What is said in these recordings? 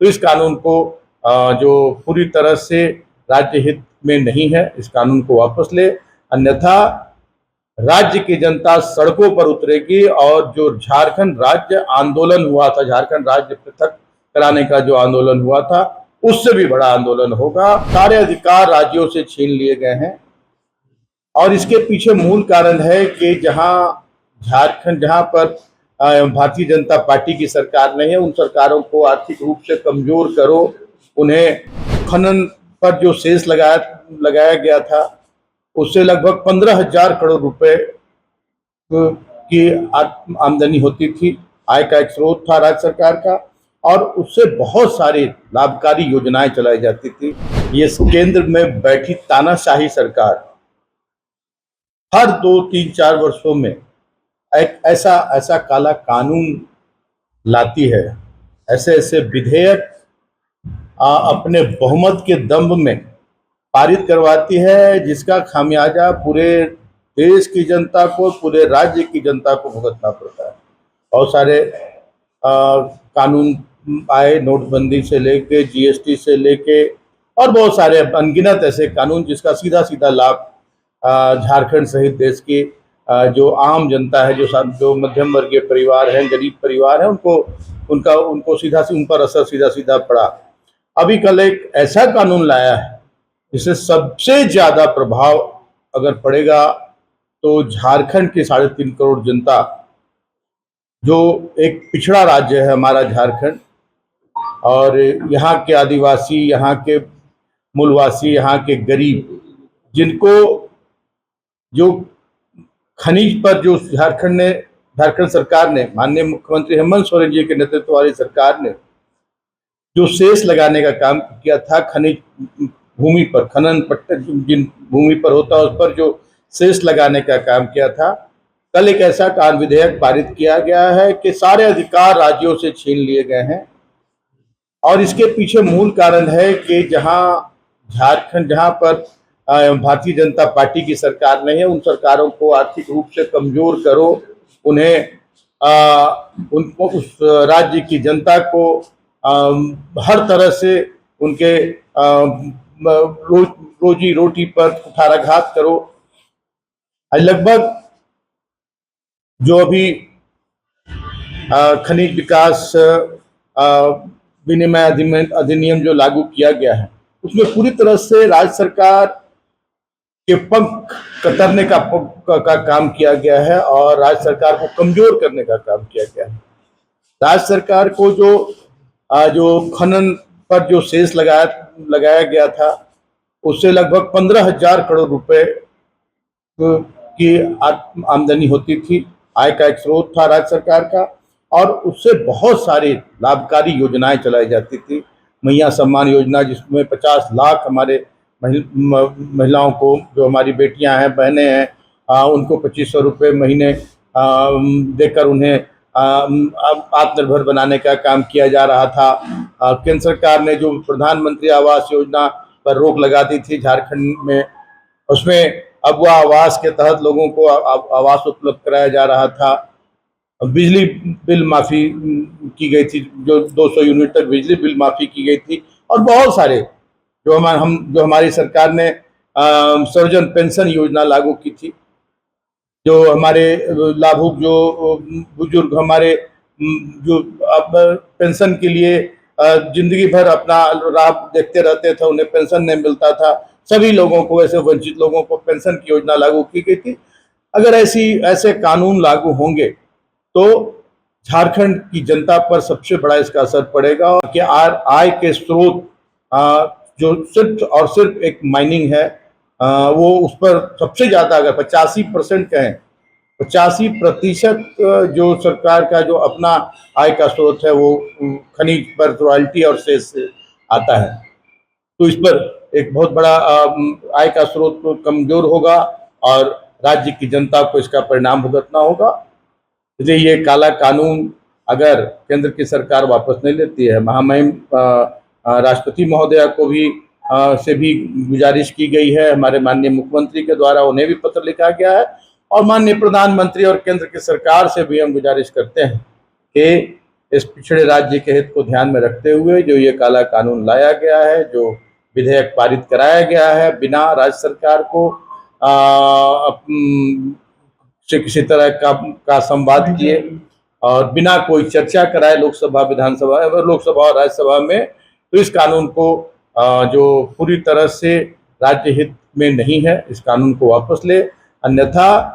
तो इस कानून को जो पूरी तरह से राज्य हित में नहीं है, इस कानून को वापस ले, अन्यथा राज्य की जनता सड़कों पर उतरेगी और जो झारखंड राज्य आंदोलन हुआ था, झारखंड राज्य पृथक कराने का जो आंदोलन हुआ था, उससे भी बड़ा आंदोलन होगा। सारे अधिकार राज्यों से छीन लिए गए हैं और इसके पीछे मूल कारण है कि जहां पर भारतीय जनता पार्टी की सरकार नहीं है, उन सरकारों को आर्थिक रूप से कमजोर करो, उन्हें खनन पर जो सेस लगाया गया था उससे लगभग 15,000 करोड़ रुपए की आमदनी होती थी, आय का एक स्रोत था राज्य सरकार का, और उससे बहुत सारी लाभकारी योजनाएं चलाई जाती थी। ये केंद्र में बैठी तानाशाही सरकार हर 2-3-4 वर्षों में एक ऐसा काला कानून लाती है, ऐसे ऐसे विधेयक अपने बहुमत के दम में पारित करवाती है, जिसका खामियाजा पूरे देश की जनता को, पूरे राज्य की जनता को भुगतना पड़ता है। बहुत सारे कानून आए, नोटबंदी से लेके जीएसटी से लेके और बहुत सारे अनगिनत ऐसे कानून जिसका सीधा सीधा लाभ झारखंड सहित देश की जो आम जनता है, जो मध्यम वर्गीय परिवार हैं, गरीब परिवार हैं, उनको उन पर असर सीधा सीधा पड़ा। अभी कल एक ऐसा कानून लाया है जिससे सबसे ज्यादा प्रभाव अगर पड़ेगा तो झारखंड की 3.5 करोड़ जनता, जो एक पिछड़ा राज्य है हमारा झारखंड, और यहाँ के आदिवासी, यहाँ के मूलवासी, यहाँ के गरीब, जिनको जो खनिज पर जो झारखंड सरकार ने, माननीय मुख्यमंत्री हेमंत सोरेन जी के नेतृत्व वाली सरकार ने जो सेस लगाने का काम किया था, खनिज भूमि पर, खनन पट्टे जिन भूमि पर होता है उस पर जो सेस लगाने का काम किया था, कल एक ऐसा कानून विधेयक पारित किया गया है कि सारे अधिकार राज्यों से छीन लिए गए हैं। और इसके पीछे मूल कारण है कि जहां पर भारतीय जनता पार्टी की सरकार नहीं है, उन सरकारों को आर्थिक रूप से कमजोर करो, उन्हें उनको उस राज्य की जनता को हर तरह से उनके रोजी रोटी पर कुठाराघात करो। लगभग जो अभी खनिज विकास विनिमय अधिनियम जो लागू किया गया है, उसमें पूरी तरह से राज्य सरकार के पंख कतरने का काम किया गया है और राज्य सरकार को कमजोर करने का काम किया गया है। राज्य सरकार को जो खनन पर जो सेस लगाया गया था उससे लगभग 15,000 करोड़ रुपए की आमदनी होती थी, आय का एक स्रोत था राज्य सरकार का, और उससे बहुत सारी लाभकारी योजनाएं चलाई जाती थी। मैया सम्मान योजना, जिसमें 50 लाख हमारे महिलाओं को, जो हमारी बेटियां हैं, बहनें हैं, उनको 2500 रुपये महीने देकर उन्हें आत्मनिर्भर बनाने का काम किया जा रहा था। केंद्र सरकार ने जो प्रधानमंत्री आवास योजना पर रोक लगा दी थी झारखंड में, उसमें अब वह आवास के तहत लोगों को आवास उपलब्ध कराया जा रहा था। बिजली बिल माफ़ी की गई थी, जो 200 यूनिट तक बिजली बिल माफ़ी की गई थी, और बहुत सारे जो हमारी सरकार ने सर्वजन पेंशन योजना लागू की थी, जो हमारे लाभुक, जो बुजुर्ग हमारे, जो अब पेंशन के लिए जिंदगी भर अपना राह देखते रहते थे, उन्हें पेंशन नहीं मिलता था, सभी लोगों को, ऐसे वंचित लोगों को पेंशन की योजना लागू की गई थी। अगर ऐसे कानून लागू होंगे तो झारखंड की जनता पर सबसे बड़ा इसका असर पड़ेगा, और कि आय के स्रोत जो सिर्फ और सिर्फ एक माइनिंग है, वो उस पर सबसे ज्यादा, अगर 85% कहें, 85% जो सरकार का जो अपना आय का स्रोत है वो खनिज पर रॉयल्टी और सेस से आता है। तो इस पर एक बहुत बड़ा आय का स्रोत कमजोर होगा और राज्य की जनता को इसका परिणाम भुगतना होगा। इसलिए ये काला कानून अगर केंद्र की सरकार वापस नहीं लेती है, महामहिम राष्ट्रपति महोदया को भी से भी गुजारिश की गई है, हमारे माननीय मुख्यमंत्री के द्वारा उन्हें भी पत्र लिखा गया है, और माननीय प्रधानमंत्री और केंद्र की सरकार से भी हम गुजारिश करते हैं कि इस पिछड़े राज्य के हित को ध्यान में रखते हुए जो ये काला कानून लाया गया है, जो विधेयक पारित कराया गया है, बिना राज्य सरकार को किसी तरह का संवाद किए और बिना कोई चर्चा कराए लोकसभा और राज्यसभा में, तो इस कानून को जो पूरी तरह से राज्य हित में नहीं है, इस कानून को वापस ले, अन्यथा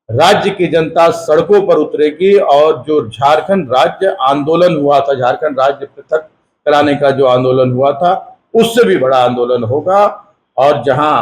राज्य की जनता सड़कों पर उतरेगी और जो झारखंड राज्य आंदोलन हुआ था, झारखंड राज्य पृथक कराने का जो आंदोलन हुआ था, उससे भी बड़ा आंदोलन होगा। और जहां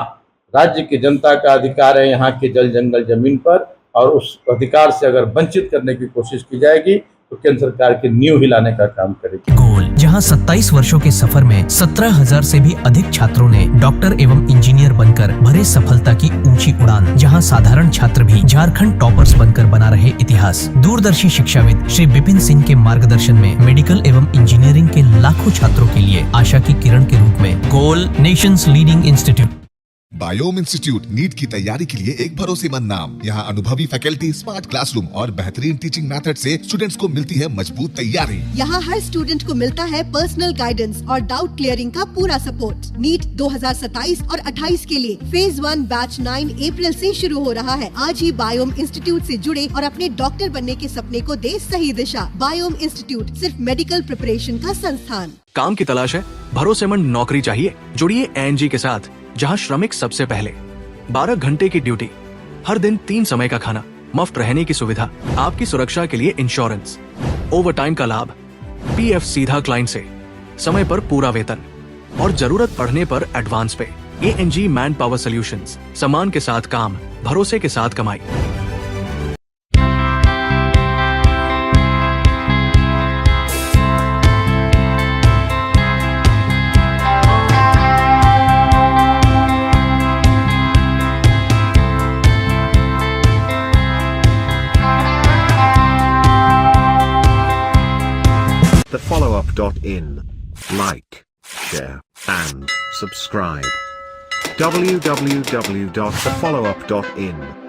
राज्य की जनता का अधिकार है यहाँ के जल जंगल जमीन पर, और उस अधिकार से अगर वंचित करने की कोशिश की जाएगी तो केंद्र सरकार की नींव हिलाने का काम करेगी। गोल, जहां 27 वर्षों के सफर में 17,000 से भी अधिक छात्रों ने डॉक्टर एवं इंजीनियर बनकर भरे सफलता की ऊंची उड़ान, जहां साधारण छात्र भी झारखंड टॉपर्स बनकर बना रहे इतिहास। दूरदर्शी शिक्षाविद श्री विपिन सिंह के मार्गदर्शन में मेडिकल एवं इंजीनियरिंग के लाखों छात्रों के लिए आशा की किरण के रूप में गोल, nations leading institute. Biome institute NEET की तैयारी के लिए एक भरोसेमंद नाम। यहाँ अनुभवी फैकल्टी, स्मार्ट क्लासरूम और बेहतरीन टीचिंग मेथड से स्टूडेंट्स को मिलती है मजबूत तैयारी। यहाँ हर स्टूडेंट को मिलता है पर्सनल गाइडेंस और डाउट क्लियरिंग का पूरा सपोर्ट। नीट 2027 और 28 के लिए फेज 1 बैच 9 अप्रैल से शुरू हो रहा है। आज ही बायोम इंस्टीट्यूट से जुड़े और अपने डॉक्टर बनने के सपने को दे सही दिशा। बायोम इंस्टीट्यूट सिर्फ मेडिकल प्रिपरेशन का संस्थान। काम की तलाश है, भरोसेमंद नौकरी चाहिए, जुड़िए ANG के साथ, जहां श्रमिक सबसे पहले। 12 घंटे की ड्यूटी, हर दिन 3 समय का खाना, मुफ्त रहने की सुविधा, आपकी सुरक्षा के लिए इंश्योरेंस, ओवरटाइम का लाभ, PF सीधा क्लाइंट से, समय पर पूरा वेतन और जरूरत पड़ने पर एडवांस पे। ANG मैन पावर सॉल्यूशंस, सम्मान के साथ काम, भरोसे के साथ कमाई। thefollowup.in. Like, share, and subscribe. www.thefollowup.in